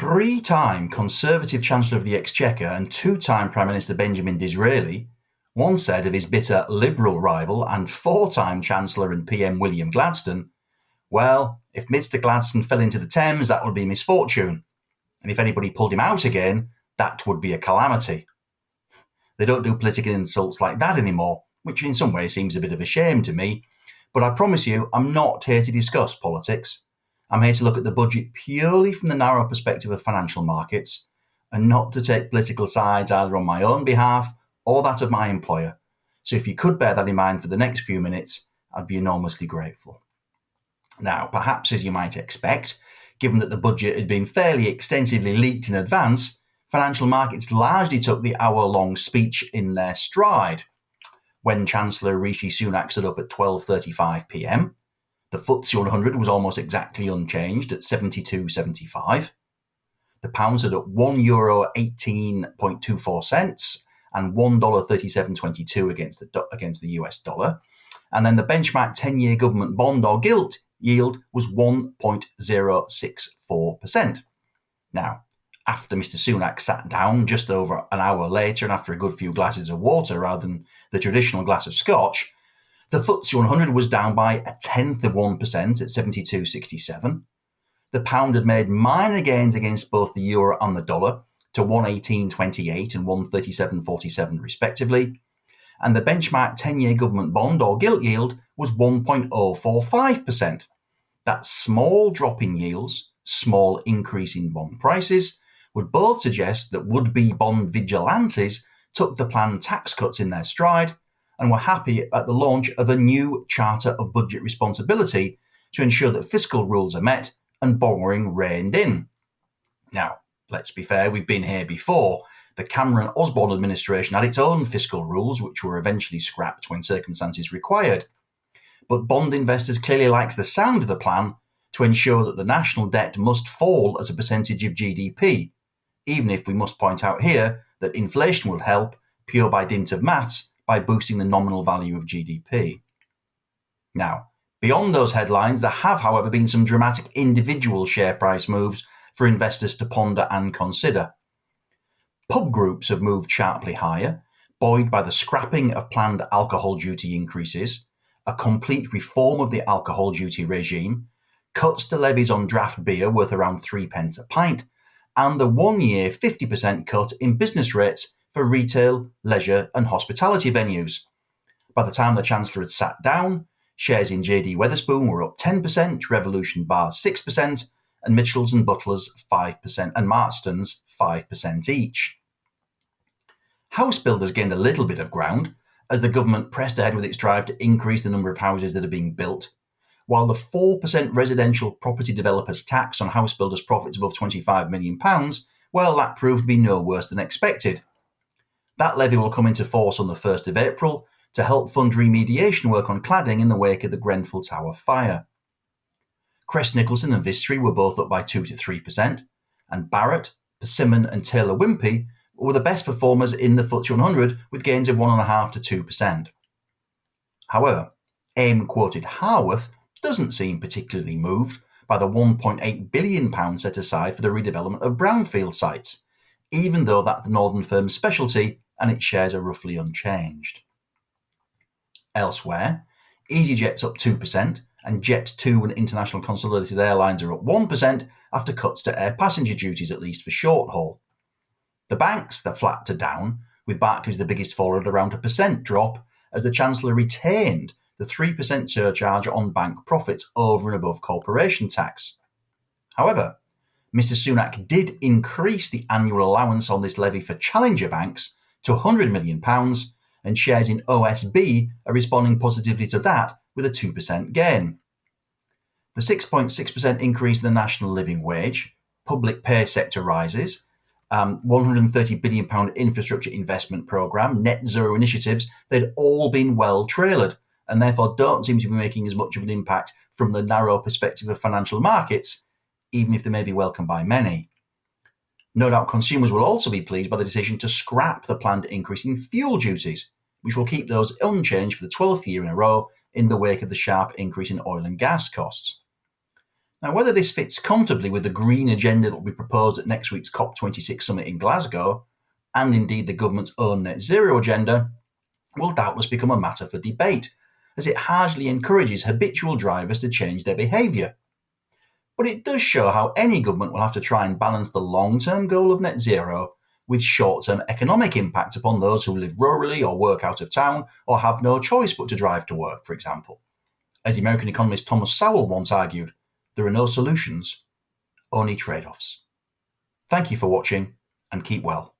Three-time Conservative Chancellor of the Exchequer and two-time Prime Minister Benjamin Disraeli once said of his bitter Liberal rival and four-time Chancellor and PM William Gladstone, well, if Mr Gladstone fell into the Thames, that would be misfortune. And if anybody pulled him out again, that would be a calamity. They don't do political insults like that anymore, which in some ways seems a bit of a shame to me. But I promise you, I'm not here to discuss politics. I'm here to look at the budget purely from the narrow perspective of financial markets and not to take political sides either on my own behalf or that of my employer. So if you could bear that in mind for the next few minutes, I'd be enormously grateful. Now, perhaps as you might expect, given that the budget had been fairly extensively leaked in advance, financial markets largely took the hour-long speech in their stride. When Chancellor Rishi Sunak stood up at 12:35 p.m, the FTSE 100 was almost exactly unchanged at 72.75. The pound stood at €1.1824 and $1.3722 against the US dollar. And then the benchmark 10-year government bond or gilt yield was 1.064%. Now, after Mr Sunak sat down just over an hour later and after a good few glasses of water rather than the traditional glass of scotch, the FTSE 100 was down by 0.1% at 72.67. The pound had made minor gains against both the euro and the dollar to 118.28 and 137.47 respectively. And the benchmark 10-year government bond or gilt yield was 1.045%. That small drop in yields, small increase in bond prices, would both suggest that would-be bond vigilantes took the planned tax cuts in their stride and were happy at the launch of a new Charter of Budget Responsibility to ensure that fiscal rules are met and borrowing reined in. Now, let's be fair, we've been here before. The Cameron-Osborne administration had its own fiscal rules, which were eventually scrapped when circumstances required. But bond investors clearly liked the sound of the plan to ensure that the national debt must fall as a percentage of GDP, even if we must point out here that inflation would help, pure by dint of maths, by boosting the nominal value of GDP. Now, beyond those headlines, there have, however, been some dramatic individual share price moves for investors to ponder and consider. Pub groups have moved sharply higher, buoyed by the scrapping of planned alcohol duty increases, a complete reform of the alcohol duty regime, cuts to levies on draft beer worth around 3p a pint, and the one-year 50% cut in business rates for retail, leisure and hospitality venues. By the time the Chancellor had sat down, shares in JD Wetherspoon were up 10%, Revolution Bars 6%, and Mitchells and Butlers 5% and Marston's 5% each. House builders gained a little bit of ground as the government pressed ahead with its drive to increase the number of houses that are being built, while the 4% residential property developers tax on house builders' profits above £25 million, well, that proved to be no worse than expected. That levy will come into force on the 1st of April to help fund remediation work on cladding in the wake of the Grenfell Tower fire. Crest Nicholson and Vistry were both up by 2 to 3%, and Barratt, Persimmon and Taylor Wimpey were the best performers in the FTSE 100 with gains of 1.5 to 2%. However, AIM quoted Harworth doesn't seem particularly moved by the £1.8 billion set aside for the redevelopment of brownfield sites, even though that's the Northern firm's specialty and its shares are roughly unchanged. Elsewhere, EasyJet's up 2% and Jet2 and International Consolidated Airlines are up 1% after cuts to air passenger duties, at least for short haul. The banks, they're flat to down, with Barclays the biggest fall at around a % drop as the Chancellor retained the 3% surcharge on bank profits over and above corporation tax. However, Mr Sunak did increase the annual allowance on this levy for challenger banks to £100 million, and shares in OSB are responding positively to that with a 2% gain. The 6.6% increase in the national living wage, public pay sector rises, £130 billion infrastructure investment programme, net zero initiatives, they'd all been well trailered and therefore don't seem to be making as much of an impact from the narrow perspective of financial markets, even if they may be welcomed by many. No doubt consumers will also be pleased by the decision to scrap the planned increase in fuel duties, which will keep those unchanged for the 12th year in a row in the wake of the sharp increase in oil and gas costs. Now, whether this fits comfortably with the green agenda that will be proposed at next week's COP26 summit in Glasgow, and indeed the government's own net zero agenda, will doubtless become a matter for debate, as it hardly encourages habitual drivers to change their behaviour. But it does show how any government will have to try and balance the long-term goal of net zero with short-term economic impact upon those who live rurally or work out of town or have no choice but to drive to work, for example. As the American economist Thomas Sowell once argued, there are no solutions, only trade-offs. Thank you for watching, and keep well.